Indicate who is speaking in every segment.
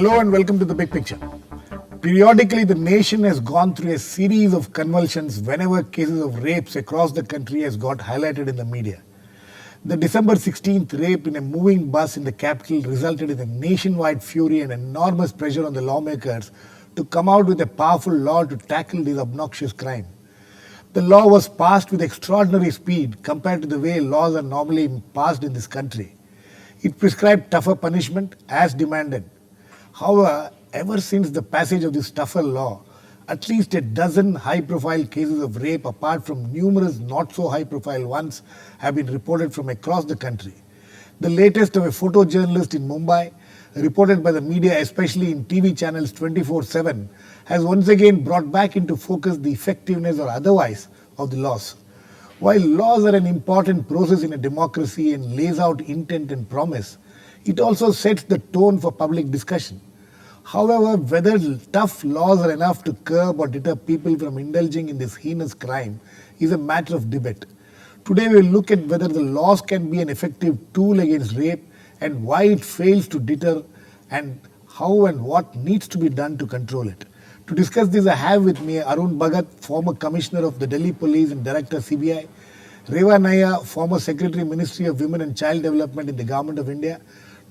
Speaker 1: Hello and welcome to The Big Picture. Periodically, the nation has gone through a series of convulsions whenever cases of rapes across the country has got highlighted in the media. The December 16th rape in a moving bus in the capital resulted in a nationwide fury and enormous pressure on the lawmakers to come out with a powerful law to tackle this obnoxious crime. The law was passed with extraordinary speed compared to the way laws are normally passed in this country. It prescribed tougher punishment as demanded. However, ever since the passage of this tougher law, at least a dozen high-profile cases of rape, apart from numerous not-so-high-profile ones, have been reported from across the country. The latest of a photojournalist in Mumbai, reported by the media, especially in TV channels 24/7, has once again brought back into focus the effectiveness or otherwise of the laws. While laws are an important process in a democracy and lays out intent and promise, it also sets the tone for public discussion. However, whether tough laws are enough to curb or deter people from indulging in this heinous crime is a matter of debate. Today we will look at whether the laws can be an effective tool against rape and why it fails to deter, and how and what needs to be done to control it. To discuss this, I have with me Arun, Bhagat, former Commissioner of the Delhi Police and Director CBI, Reva, Nayyar, former Secretary Ministry of Women and Child Development in the Government of India,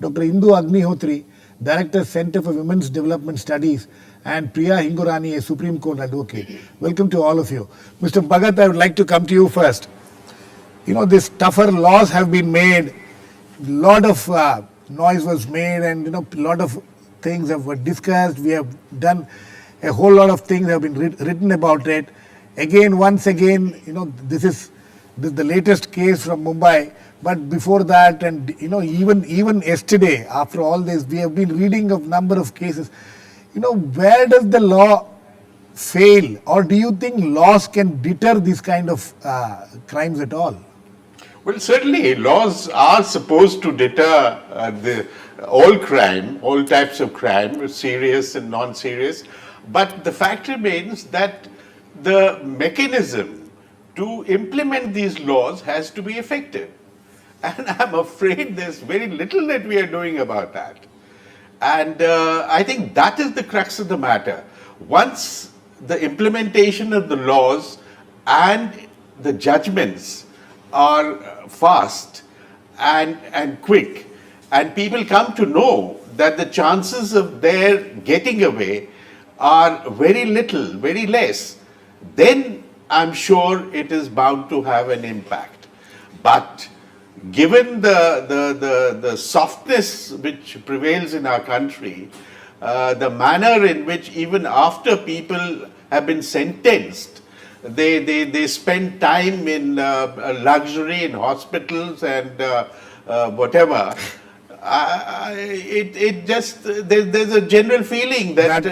Speaker 1: Dr. Indu, Agnihotri, Director Center for Women's Development Studies, and Priya, Hingorani, a Supreme Court advocate. Welcome to all of you. Mr. Bhagat, I would like to come to you first. You know, these tougher laws have been made, a lot of noise was made, and a lot of things were discussed. We have done a whole lot of things have been written about it. Once again, this is the latest case from Mumbai. But before that, and even yesterday, after all this, we have been reading of number of cases. Where does the law fail, or do you think laws can deter these kind of crimes at all?
Speaker 2: Well, certainly laws are supposed to deter all crime, all types of crime, serious and non-serious. But the fact remains that the mechanism to implement these laws has to be effective. And I'm afraid there's very little that we are doing about that. And I think that is the crux of the matter. Once the implementation of the laws and the judgments are fast and quick, and people come to know that the chances of their getting away are very little, very less, then I'm sure it is bound to have an impact. But given the softness which prevails in our country, the manner in which even after people have been sentenced, they spend time in luxury in hospitals and whatever. There's a general feeling that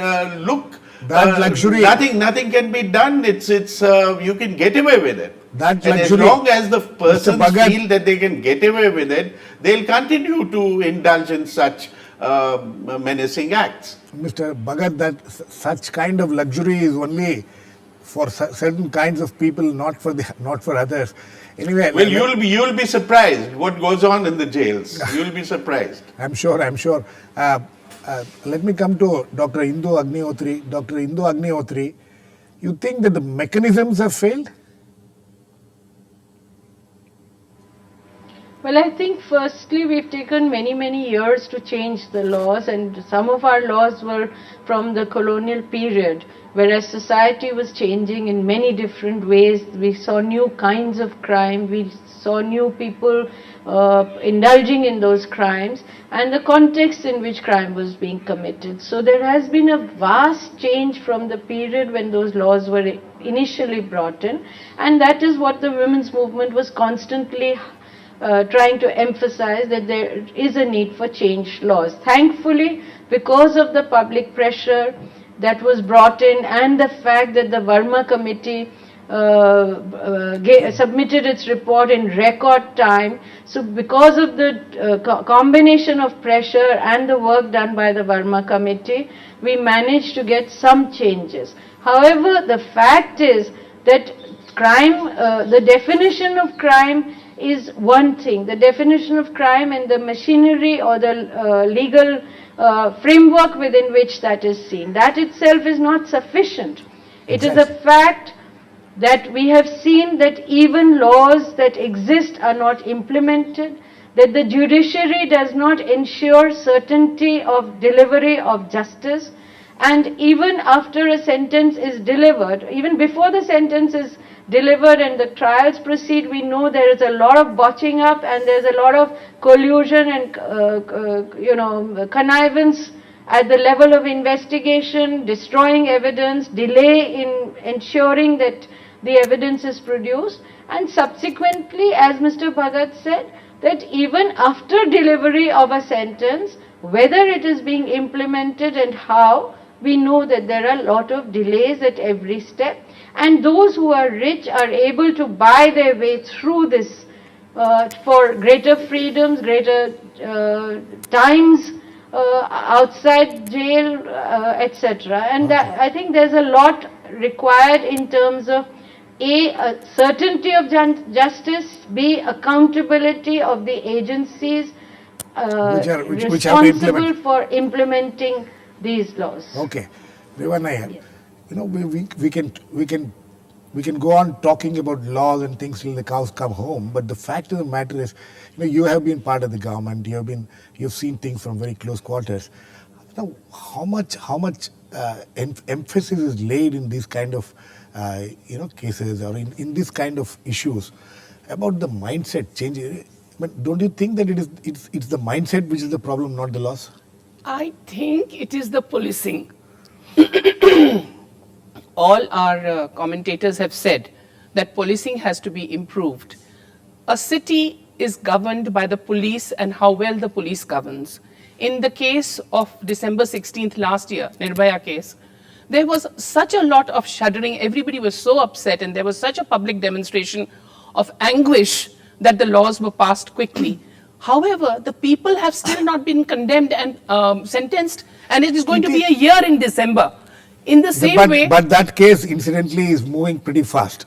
Speaker 1: luxury,
Speaker 2: nothing can be done. It's you can get away with it.
Speaker 1: That
Speaker 2: and
Speaker 1: luxury,
Speaker 2: as long as the persons
Speaker 1: Bhagat,
Speaker 2: feel that they can get away with it, they'll continue to indulge in such menacing acts.
Speaker 1: Mr. Bhagat, that such kind of luxury is only for certain kinds of people, not for others. Anyway,
Speaker 2: well, you'll be surprised what goes on in the jails. You'll be surprised.
Speaker 1: I'm sure. Let me come to Dr. Indu Agnihotri. Dr. Indu Agnihotri, you think that the mechanisms have failed?
Speaker 3: Well, I think firstly we've taken many years to change the laws, and some of our laws were from the colonial period, whereas society was changing in many different ways. We saw new kinds of crime, we saw new people indulging in those crimes, and the context in which crime was being committed. So there has been a vast change from the period when those laws were initially brought in, and that is what the women's movement was constantly trying to emphasize, that there is a need for changed laws. Thankfully, because of the public pressure that was brought in and the fact that the Verma committee submitted its report in record time, so because of the combination of pressure and the work done by the Verma committee, we managed to get some changes. However, the fact is that crime, the definition of crime is one thing. The definition of crime and the machinery or the legal framework within which that is seen. That itself is not sufficient. It is a fact that we have seen that even laws that exist are not implemented, that the judiciary does not ensure certainty of delivery of justice, and even after a sentence is delivered, even before the sentence is delivered and the trials proceed, we know there is a lot of botching up and there's a lot of collusion and connivance at the level of investigation, destroying evidence, delay in ensuring that the evidence is produced, and subsequently, as Mr. Bhagat said, that even after delivery of a sentence, whether it is being implemented and how, we know that there are a lot of delays at every step, and those who are rich are able to buy their way through this for greater freedoms, greater times outside jail, etc. And I think there's a lot required in terms of A, certainty of justice, B, accountability of the agencies
Speaker 1: which have to
Speaker 3: responsible
Speaker 1: implement.
Speaker 3: for implementing these laws.
Speaker 1: Okay, Reva Nayyar, we can go on talking about laws and things till the cows come home, but the fact of the matter is, you have been part of the government, you've seen things from very close quarters. How much emphasis is laid in these kind of cases or in this kind of issues about the mindset change? But don't you think that it's the mindset which is the problem, not the laws?
Speaker 4: I think it is the policing. All our commentators have said that policing has to be improved. A city is governed by the police and how well the police governs. In the case of December 16th last year, Nirbhaya case, there was such a lot of shuddering, everybody was so upset, and there was such a public demonstration of anguish that the laws were passed quickly. However, the people have still not been condemned and sentenced, and it is going to be a year in December. In the same way...
Speaker 1: But that case, incidentally, is moving pretty fast.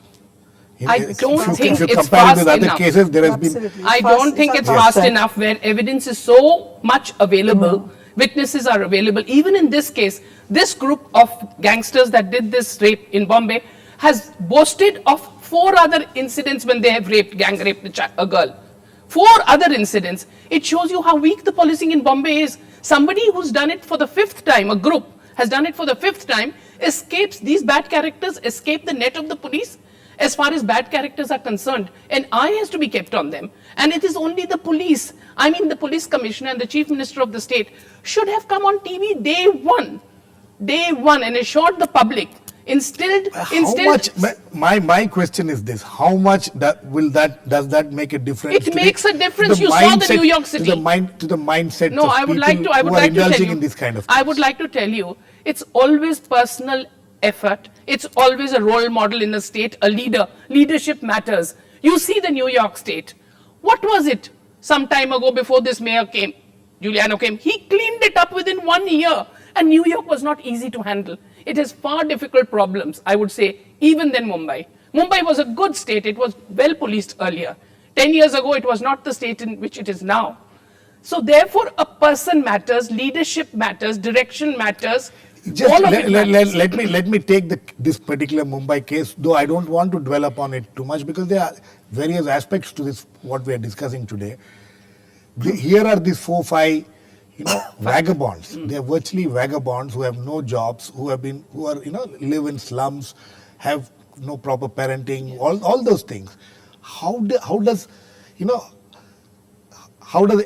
Speaker 4: I don't think
Speaker 1: if you
Speaker 4: it's
Speaker 1: compare it with
Speaker 4: fast
Speaker 1: other
Speaker 4: enough.
Speaker 1: cases, there has been...
Speaker 4: I don't think it's fast enough where evidence is so much available, witnesses are available. Even in this case, this group of gangsters that did this rape in Bombay has boasted of 4 other incidents when they have gang raped a girl. 4 other incidents. It shows you how weak the policing in Bombay is. Somebody who's done it for the 5th time, a group has done it for the 5th time, escapes, these bad characters escape the net of the police as far as bad characters are concerned. An eye has to be kept on them. And it is only the police, I mean the police commissioner and the chief minister of the state should have come on TV day one and assured the public, instilled.
Speaker 1: My question is this: how much does that make a difference?
Speaker 4: It makes a difference. You saw the New York City.
Speaker 1: To the mindset
Speaker 4: No,
Speaker 1: of
Speaker 4: I would
Speaker 1: people
Speaker 4: like to
Speaker 1: who are
Speaker 4: tell
Speaker 1: indulging
Speaker 4: you.
Speaker 1: in this kind of
Speaker 4: I
Speaker 1: things.
Speaker 4: would like to tell you, it's always personal effort. It's always a role model in a state, a leader. Leadership matters. You see the New York State. What was it some time ago before this mayor came, Giuliano came? He cleaned it up within 1 year. And New York was not easy to handle. It has far difficult problems, I would say, even than Mumbai. Mumbai was a good state. It was well policed earlier. 10 years ago, it was not the state in which it is now. So therefore, a person matters, leadership matters, direction matters.
Speaker 1: Let me take this particular Mumbai case, though I don't want to dwell upon it too much because there are various aspects to this, what we are discussing today. Here are these 4-5 vagabonds. They are virtually vagabonds who have no jobs, who are live in slums, have no proper parenting, all those things. How does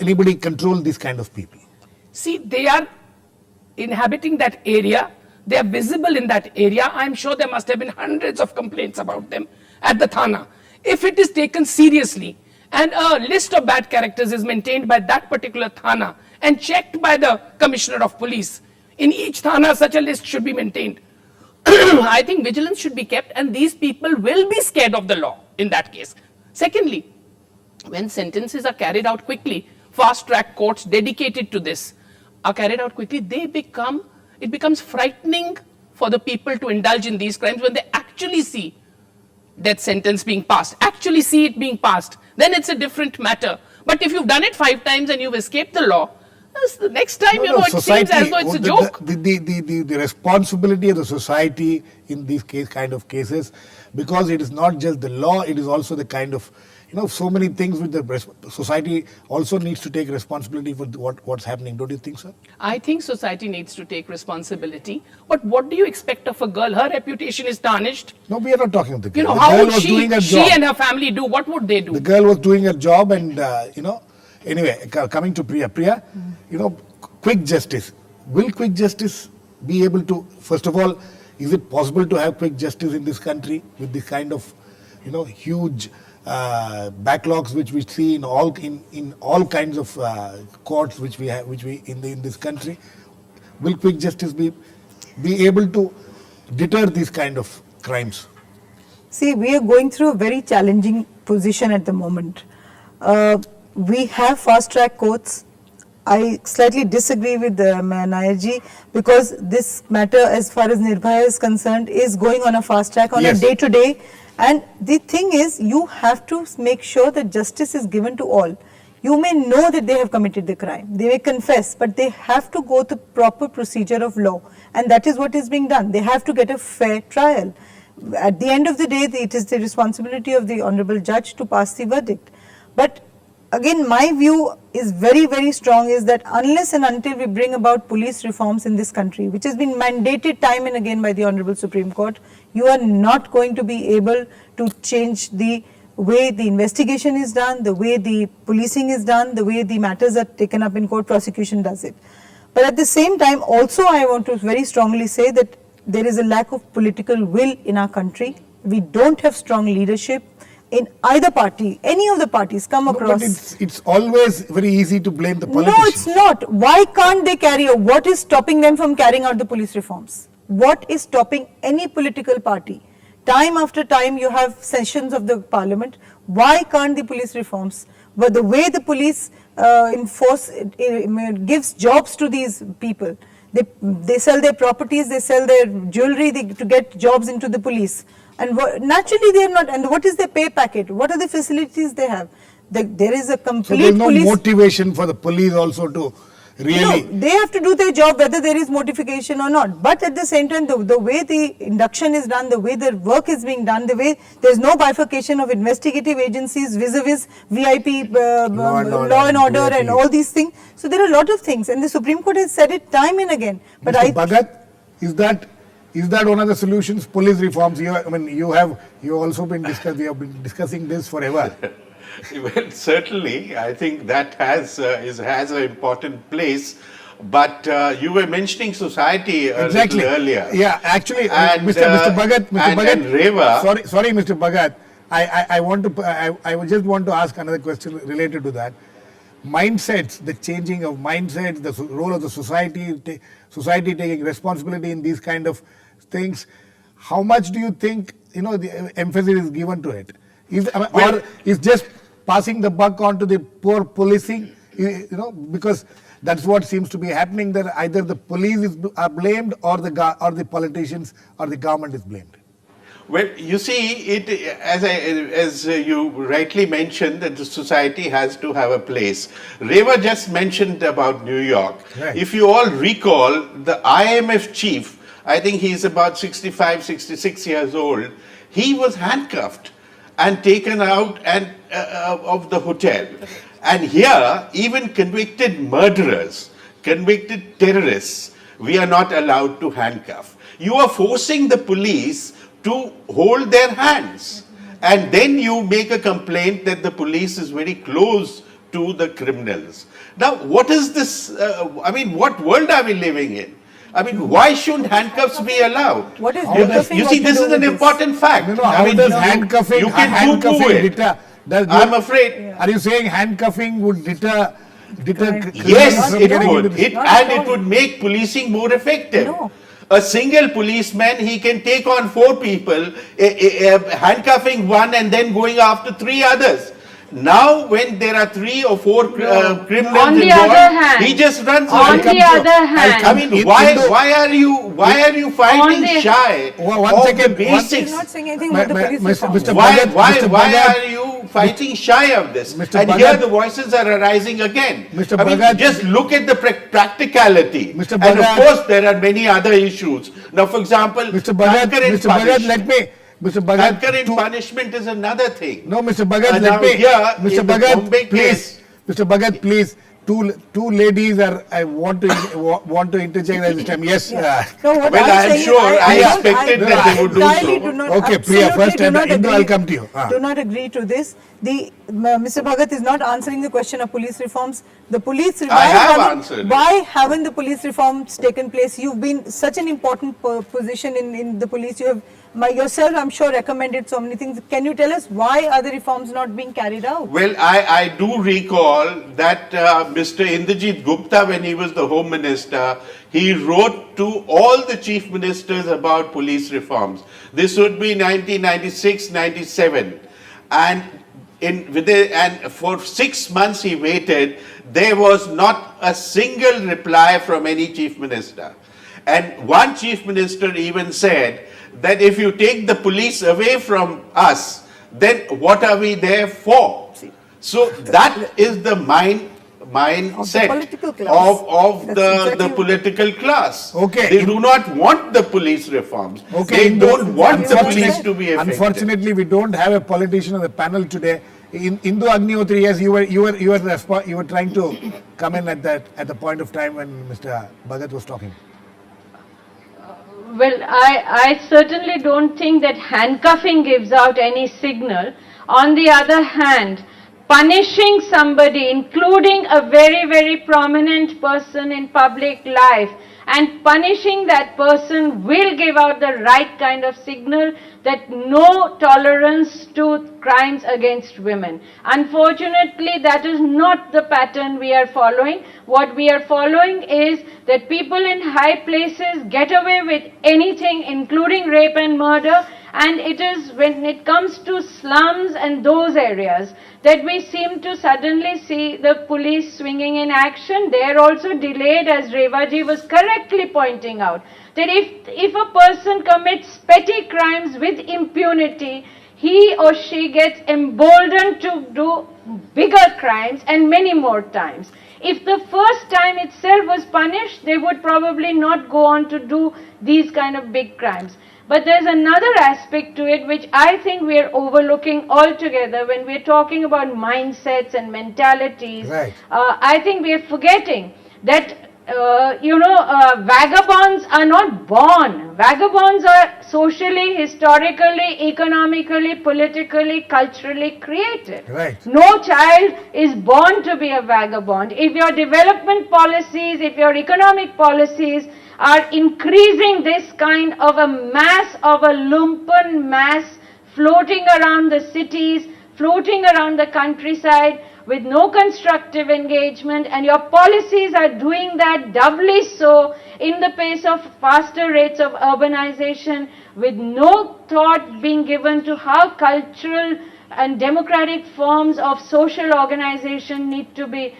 Speaker 1: anybody control these kind of people?
Speaker 4: See, they are inhabiting that area. They are visible in that area. I'm sure there must have been hundreds of complaints about them at the Thana. If it is taken seriously and a list of bad characters is maintained by that particular Thana and checked by the Commissioner of Police, in each Thana such a list should be maintained. I think vigilance should be kept and these people will be scared of the law in that case. Secondly, when sentences are carried out quickly, fast-track courts dedicated to this are carried out quickly, it becomes frightening for the people to indulge in these crimes when they actually see that sentence being passed, actually see it being passed. then it's a different matter. But if you've done it 5 times and you've escaped the law, the next time, it seems as though it's a joke.
Speaker 1: The responsibility of the society in these kind of cases, because it is not just the law, it is also the kind of, so many things with the society also needs to take responsibility for what's happening. Don't you think so?
Speaker 4: I think society needs to take responsibility. But what do you expect of a girl? Her reputation is tarnished.
Speaker 1: No, we are not talking of the girl. The
Speaker 4: how
Speaker 1: girl
Speaker 4: would
Speaker 1: was doing her
Speaker 4: she
Speaker 1: job.
Speaker 4: and her family do? What would they do?
Speaker 1: The girl was doing her job and, anyway, coming to Priya. Priya, quick justice. Will quick justice be able to, first of all, is it possible to have quick justice in this country with this kind of, huge backlogs which we see in all kinds of courts which we in this country? Will quick justice be able to deter these kind of crimes?
Speaker 5: See, we are going through a very challenging position at the moment. We have fast track courts. I slightly disagree with Nayyar ji, because this matter, as far as Nirbhaya is concerned, is going on a fast track on a day to day. And the thing is, you have to make sure that justice is given to all. You may know that they have committed the crime, they may confess, but they have to go through proper procedure of law, and that is what is being done. They have to get a fair trial. At the end of the day, it is the responsibility of the honorable judge to pass the verdict. But again, my view is very, very strong, is that unless and until we bring about police reforms in this country, which has been mandated time and again by the Honorable Supreme Court, you are not going to be able to change the way the investigation is done, the way the policing is done, the way the matters are taken up in court, prosecution does it. But at the same time, also I want to very strongly say that there is a lack of political will in our country. We don't have strong leadership in either party. Any of the parties come across.
Speaker 1: But it's always very easy to blame the politicians.
Speaker 5: No, it's not. Why can't they carry out? What is stopping them from carrying out the police reforms? What is stopping any political party? Time after time you have sessions of the parliament. Why can't the police reforms? But the way the police gives jobs to these people. They sell their properties, they sell their jewelry to get jobs into the police. And naturally they are not. And what is their pay packet? What are the facilities they have? There is a complete
Speaker 1: so there is no motivation for the police also to really.
Speaker 5: No, they have to do their job whether there is motivation or not. But at the same time, the way the induction is done, the way the work is being done, the way there is no bifurcation of investigative agencies vis-a-vis VIP, law and order VIP. And all these things. So there are a lot of things, and the Supreme Court has said it time and again. But
Speaker 1: Mr. Bhagat, is that one of the solutions? Police reforms. You also been we have been discussing this forever.
Speaker 2: Well, certainly, I think that has an important place. But you were mentioning society
Speaker 1: exactly.
Speaker 2: earlier.
Speaker 1: Yeah, actually, and, Mr. Bhagat,
Speaker 2: and Reva.
Speaker 1: Sorry, Mr. Bhagat. I just want to ask another question related to that. Mindsets, the changing of mindsets, the role of the society taking responsibility in these kind of things. How much do you think the emphasis is given to it? Or is just passing the buck on to the poor policing? Because that's what seems to be happening. That either the police are blamed or the politicians or the government is blamed.
Speaker 2: Well, you see, as you rightly mentioned, that the society has to have a place. Reva just mentioned about New York.
Speaker 1: Right.
Speaker 2: If you all recall, the IMF chief, I think he's about 65, 66 years old, he was handcuffed and taken out of the hotel. And here, even convicted murderers, convicted terrorists, we are not allowed to handcuff. You are forcing the police to hold their hands, and then you make a complaint that the police is very close to the criminals. Now, what is this? What world are we living in? Why shouldn't handcuffs be allowed?
Speaker 5: What is handcuffing?
Speaker 2: You see, this is an important fact.
Speaker 1: How does handcuffing?
Speaker 2: You can
Speaker 1: deter?
Speaker 2: I'm afraid.
Speaker 1: Are you saying handcuffing would deter?
Speaker 2: Yes, it would. It would make policing more effective.
Speaker 5: No.
Speaker 2: A single policeman, he can take on 4 people, handcuffing one and then going after 3 others. Now, when there are 3 or 4 criminals
Speaker 3: on the
Speaker 2: involved,
Speaker 3: other hand,
Speaker 2: he just runs
Speaker 3: on
Speaker 2: away.
Speaker 3: the other hand,
Speaker 2: Why are you fighting shy
Speaker 1: One
Speaker 2: of
Speaker 1: second,
Speaker 2: the basics?
Speaker 5: He's not saying anything about the police reform.
Speaker 1: Mr.
Speaker 2: Why
Speaker 1: Bhagat,
Speaker 2: are you fighting shy of this.
Speaker 1: Mr.
Speaker 2: And
Speaker 1: Bhagat,
Speaker 2: here the voices are arising again.
Speaker 1: Mr.
Speaker 2: I mean,
Speaker 1: Bhagat,
Speaker 2: just look at the practicality.
Speaker 1: Mr.
Speaker 2: And
Speaker 1: Bhagat,
Speaker 2: of course, there are many other issues. Now, for example,
Speaker 1: Mr. Bhagat,
Speaker 2: concurrent
Speaker 1: Mr. Bhagat, let
Speaker 2: punishment.
Speaker 1: me, Mr. Bhagat,
Speaker 2: Concurrent
Speaker 1: two-
Speaker 2: punishment is another thing.
Speaker 1: no, Mr. Bhagat,
Speaker 2: And
Speaker 1: let
Speaker 2: now
Speaker 1: me,
Speaker 2: here,
Speaker 1: Mr.
Speaker 2: in the
Speaker 1: Bhagat,
Speaker 2: Bombay
Speaker 1: please,
Speaker 2: case-
Speaker 1: Mr. Bhagat, please, two ladies are, I want to interject at this time. Yes,
Speaker 5: No, what
Speaker 2: Well,
Speaker 5: I'm
Speaker 2: I'm
Speaker 5: saying is
Speaker 2: sure I
Speaker 5: don't-
Speaker 2: expected that they would do
Speaker 5: entirely
Speaker 2: so.
Speaker 5: do not-
Speaker 1: Okay, Priya,
Speaker 5: absolutely
Speaker 1: first,
Speaker 5: do
Speaker 1: and
Speaker 5: not
Speaker 1: Indu,
Speaker 5: agree-
Speaker 1: I'll come to you.
Speaker 5: Do not agree to this. Mr. Bhagat is not answering the question of police reforms. The police.
Speaker 2: I have answered.
Speaker 5: Why haven't the police reforms taken place? You've been such an important position in the police. You have yourself, I'm sure, recommended so many things. Can you tell us why are the reforms not being carried out?
Speaker 2: Well, I do recall that Mr. Indrajit Gupta, when he was the Home Minister, he wrote to all the chief ministers about police reforms. This would be 1996, 97. And for 6 months he waited. There was not a single reply from any chief minister. And one chief minister even said that if you take the police away from us, then what are we there for? So that is the mindset
Speaker 5: political class.
Speaker 2: of
Speaker 5: That's
Speaker 2: the
Speaker 5: exactly-
Speaker 2: political class.
Speaker 1: Okay.
Speaker 2: They do not want the police reforms.
Speaker 1: Okay,
Speaker 2: They
Speaker 1: Indu,
Speaker 2: don't want the
Speaker 5: unfortunately-
Speaker 2: police to be effective.
Speaker 1: Unfortunately, we don't have a politician on the panel today. Indu Agnihotri, yes, you were trying to come in at the point of time when Mr. Bhagat was talking.
Speaker 3: Well, I certainly don't think that handcuffing gives out any signal. On the other hand, punishing somebody, including a very, very prominent person in public life, and punishing that person will give out the right kind of signal that no tolerance to crimes against women. Unfortunately, that is not the pattern we are following. What we are following is that people in high places get away with anything, including rape and murder, and it is when it comes to slums and those areas that we seem to suddenly see the police swinging in action. They are also delayed, as Reva ji was correctly pointing out, that if a person commits petty crimes with impunity, he or she gets emboldened to do bigger crimes and many more times. If the first time itself was punished, they would probably not go on to do these kind of big crimes. But there's another aspect to it which I think we are overlooking altogether when we're talking about mindsets and mentalities.
Speaker 1: Right.
Speaker 3: I think we are forgetting that, vagabonds are not born. Vagabonds are socially, historically, economically, politically, culturally created.
Speaker 1: Right.
Speaker 3: No child is born to be a vagabond. If your development policies, if your economic policies are increasing this kind of a mass of a lumpen mass floating around the cities, floating around the countryside with no constructive engagement, and your policies are doing that doubly so in the pace of faster rates of urbanization, with no thought being given to how cultural and democratic forms of social organization need to be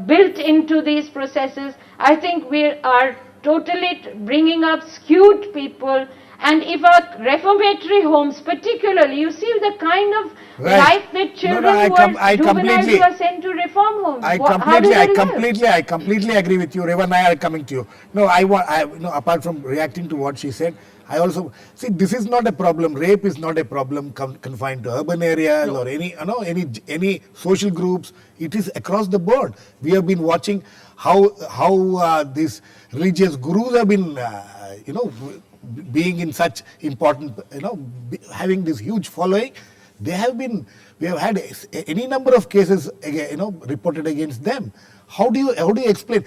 Speaker 3: built into these processes. I think we are totally bringing up skewed people. And if our reformatory homes, particularly, you see the kind of
Speaker 1: Right.
Speaker 3: life that children
Speaker 1: I
Speaker 3: who are juveniles who are sent to reform homes.
Speaker 1: I
Speaker 3: How do they live?
Speaker 1: completely agree with you. Reva and I are coming to you. No, apart from reacting to what she said, I also see this is not a problem. Rape is not a problem confined to urban areas or any social groups. It is across the board. We have been watching how these religious gurus have been, being in such important, having this huge following. We have had any number of cases, reported against them. How do you explain?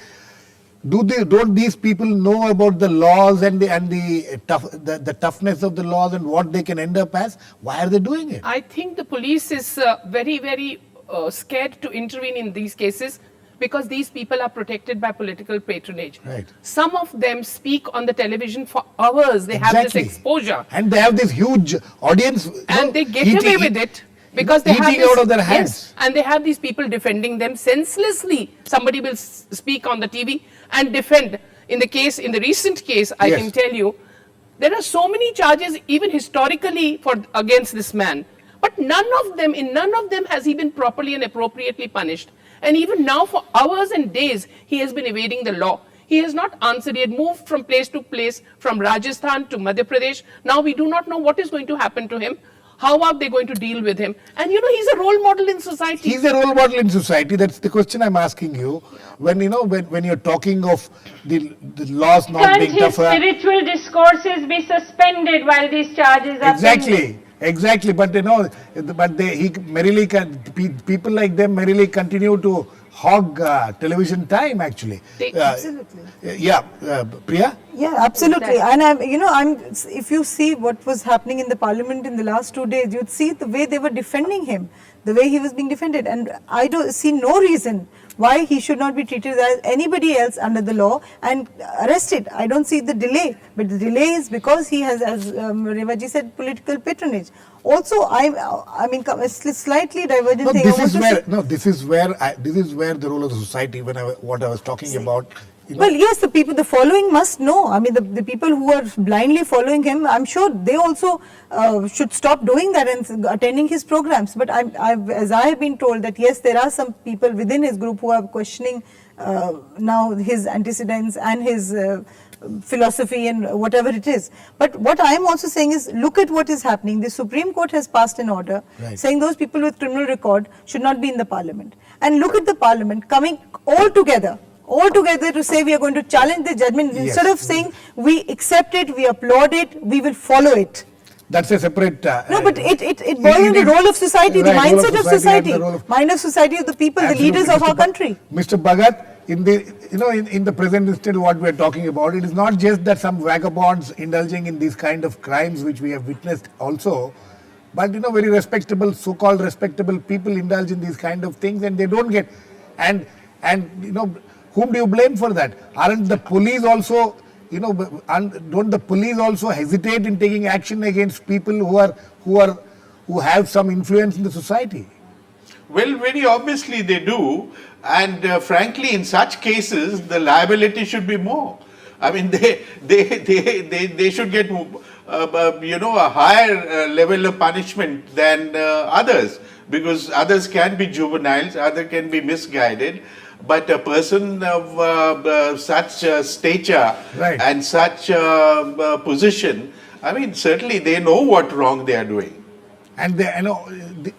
Speaker 1: Don't these people know about the laws and the toughness of the laws and what they can end up as? Why are they doing it?
Speaker 4: I think the police is very, very scared to intervene in these cases because these people are protected by political patronage.
Speaker 1: Right.
Speaker 4: Some of them speak on the television for hours. They have this exposure.
Speaker 1: And they have this huge audience.
Speaker 4: And they get away with it because they have
Speaker 1: eating
Speaker 4: this,
Speaker 1: out of their hands.
Speaker 4: Yes, and they have these people defending them senselessly. Somebody will speak on the TV and defend. In the recent case, I
Speaker 1: Yes.
Speaker 4: can tell you, there are so many charges, even historically, against this man. But in none of them has he been properly and appropriately punished. And even now, for hours and days, he has been evading the law. He has not answered. He had moved from place to place, from Rajasthan to Madhya Pradesh. Now we do not know what is going to happen to him. How are they going to deal with him? And he's a role model in society.
Speaker 1: He's a role model in society. That's the question I'm asking you. When when you're talking of the laws not being
Speaker 3: Can't his
Speaker 1: tougher.
Speaker 3: spiritual discourses be suspended while these charges are pending?
Speaker 1: Exactly. But people like them merrily continue to hog television time. Actually,
Speaker 5: Absolutely.
Speaker 1: Priya.
Speaker 5: Yeah, absolutely. And if you see what was happening in the parliament in the last 2 days, you'd see the way they were defending him, the way he was being defended. And I don't see no reason why he should not be treated as anybody else under the law and arrested. I don't see the delay. But the delay is because he has, as Reva ji said, political patronage. Also, I mean, a slightly divergent thing.
Speaker 1: This is where the role of the society. What I was talking about.
Speaker 5: Well, yes, the following must know. I mean, the people who are blindly following him, I'm sure they also should stop doing that and attending his programs. But as I have been told that yes, there are some people within his group who are questioning now his antecedents and his philosophy and whatever it is. But what I am also saying is, look at what is happening. The Supreme Court has passed an order saying those people with criminal record should not be in the parliament. And look at the parliament coming all together to say we are going to challenge the judgment, instead of saying we accept it, we applaud it, we will follow it.
Speaker 1: That's a separate.
Speaker 5: No, but it boils on the role of society, the mindset of society, mind of society of the people, the leaders of our country.
Speaker 1: Mr. Bhagat, in the present instant, what we are talking about, it is not just that some vagabonds indulging in these kind of crimes which we have witnessed also, but very respectable, so-called respectable people indulge in these kind of things and they don't get, and whom do you blame for that? Aren't the police also, don't the police also hesitate in taking action against people who have some influence in the society?
Speaker 2: Well, very obviously they do, and frankly, in such cases, the liability should be more. I mean, they should get a higher level of punishment than others, because others can be juveniles, others can be misguided. But a person of such stature and such position, I mean, certainly they know what wrong they are doing.
Speaker 1: And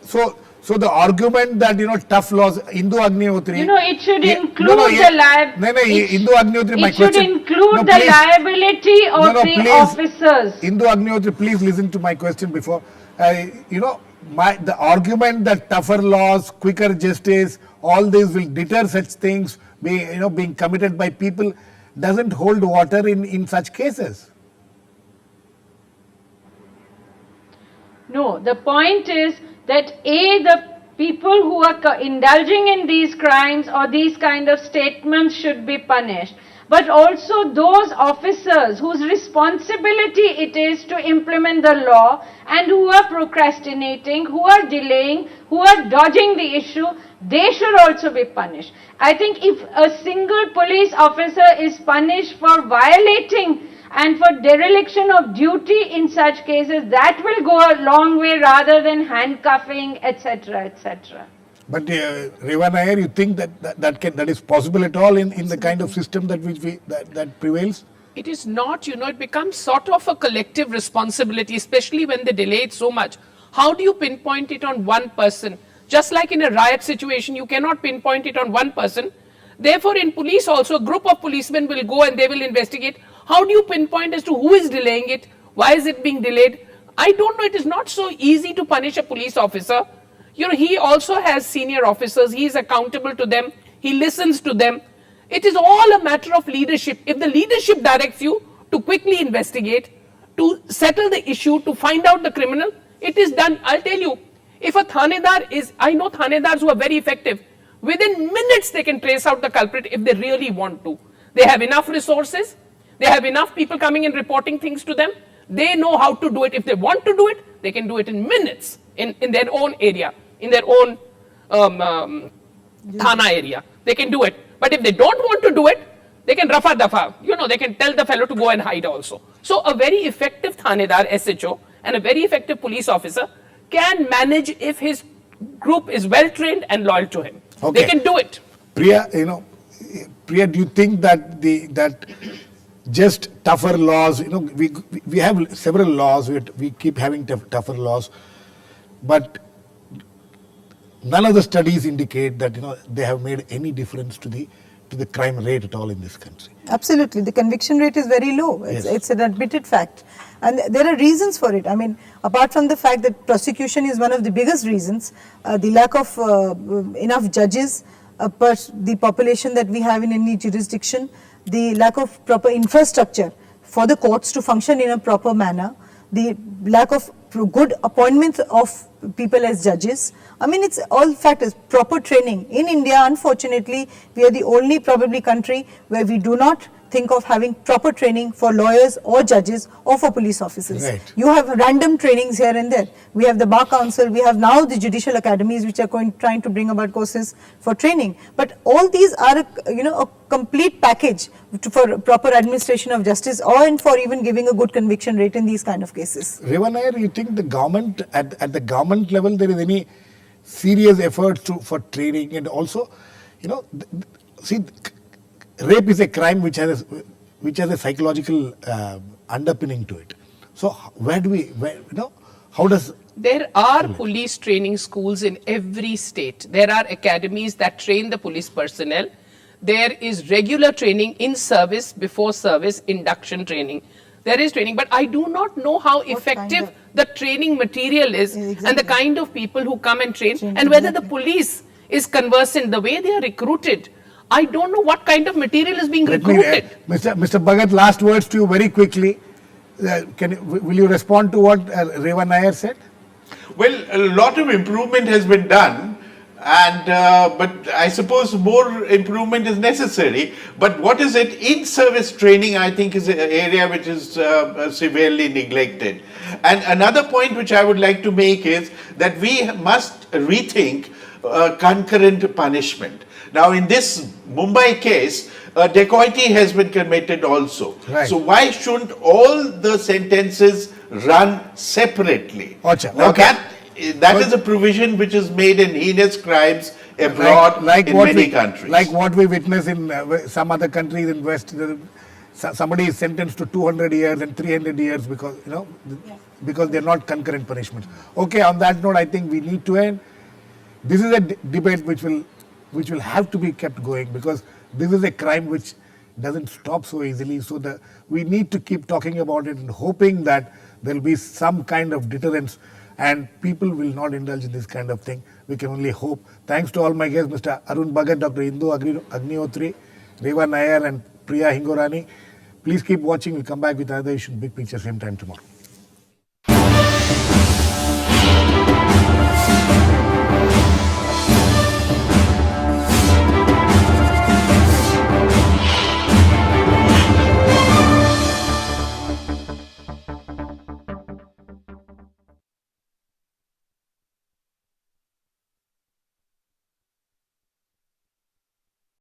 Speaker 1: so the argument that tough laws, Indu Agnihotri,
Speaker 3: it should include the liability.
Speaker 1: Indu Agnihotri, my question.
Speaker 3: It should include the liability of the officers.
Speaker 1: Indu Agnihotri, please listen to my question before. The argument that tougher laws, quicker justice, all these will deter such things being committed by people doesn't hold water in such cases.
Speaker 3: No, the point is that the people who are indulging in these crimes or these kind of statements should be punished. But also those officers whose responsibility it is to implement the law and who are procrastinating, who are delaying, who are dodging the issue, they should also be punished. I think if a single police officer is punished for violating and for dereliction of duty in such cases, that will go a long way rather than handcuffing, etc., etc.
Speaker 2: But Reva Nayyar, you think that is possible at all in the kind of system that prevails?
Speaker 4: It is not, it becomes sort of a collective responsibility, especially when they delay it so much. How do you pinpoint it on one person? Just like in a riot situation, you cannot pinpoint it on one person. Therefore, in police also, a group of policemen will go and they will investigate. How do you pinpoint as to who is delaying it? Why is it being delayed? I don't know. It is not so easy to punish a police officer. He also has senior officers. He is accountable to them. He listens to them. It is all a matter of leadership. If the leadership directs you to quickly investigate, to settle the issue, to find out the criminal, it is done. I'll tell you, if a thanedar I know thanedars who are very effective. Within minutes they can trace out the culprit if they really want to. They have enough resources. They have enough people coming and reporting things to them. They know how to do it. If they want to do it, they can do it in minutes in their own area, in their own thana area. They can do it. But if they don't want to do it, they can rafa dafa. They can tell the fellow to go and hide also. So a very effective thanedar, SHO, and a very effective police officer can manage if his group is well trained and loyal to him.
Speaker 1: Okay.
Speaker 4: They can do it.
Speaker 1: Priya, Priya, do you think that that just tougher laws, we have several laws, we keep having tougher laws, but none of the studies indicate that they have made any difference to the crime rate at all in this country.
Speaker 5: Absolutely, the conviction rate is very low. It's an admitted fact, and there are reasons for it. I mean, apart from the fact that prosecution is one of the biggest reasons, the lack of enough judges per the population that we have in any jurisdiction, the lack of proper infrastructure for the courts to function in a proper manner, the lack of good appointments of people as judges. I mean, it's all factors. Proper training. In India, unfortunately, we are the only probably country where we do not think of having proper training for lawyers or judges or for police officers.
Speaker 1: Right.
Speaker 5: You have random trainings here and there. We have the Bar Council, we have now the judicial academies which are trying to bring about courses for training. But all these are a complete package for proper administration of justice and for even giving a good conviction rate in these kind of cases.
Speaker 1: Reva Nayyar, you think the government, at the government level, there is any serious efforts for training, and also, see, rape is a crime which has a psychological underpinning to it. So how does...
Speaker 4: There are police training schools in every state. There are academies that train the police personnel. There is regular training in service, before service, induction training. There is training, but I do not know how effective the training material is, and the kind of people who come and train, and whether the police is conversant, the way they are recruited. I don't know what kind of material is being recruited.
Speaker 1: Mr. Bhagat, last words to you very quickly. Will you respond to what Reva Nayyar said?
Speaker 2: Well, a lot of improvement has been done, and but I suppose more improvement is necessary. But what is it? In-service training, I think, is an area which is severely neglected. And another point which I would like to make is that we must rethink concurrent punishment. Now, in this Mumbai case, dacoity has been committed also.
Speaker 1: Right.
Speaker 2: So why shouldn't all the sentences run separately?
Speaker 1: Achha,
Speaker 2: now
Speaker 1: okay.
Speaker 2: that is a provision which is made in heinous crimes abroad in many countries.
Speaker 1: Like what we witness in some other countries in West, somebody is sentenced to 200 years and 300 years because because they're not concurrent punishments. Okay, on that note, I think we need to end. This is a debate which will have to be kept going, because this is a crime which doesn't stop so easily. So we need to keep talking about it and hoping that there will be some kind of deterrence and people will not indulge in this kind of thing. We can only hope. Thanks to all my guests, Mr. Arun Bhagat, Dr. Indu Agnihotri, Reva Nayyar and Priya Hingorani. Please keep watching. We'll come back with another issue, Big Picture, same time tomorrow.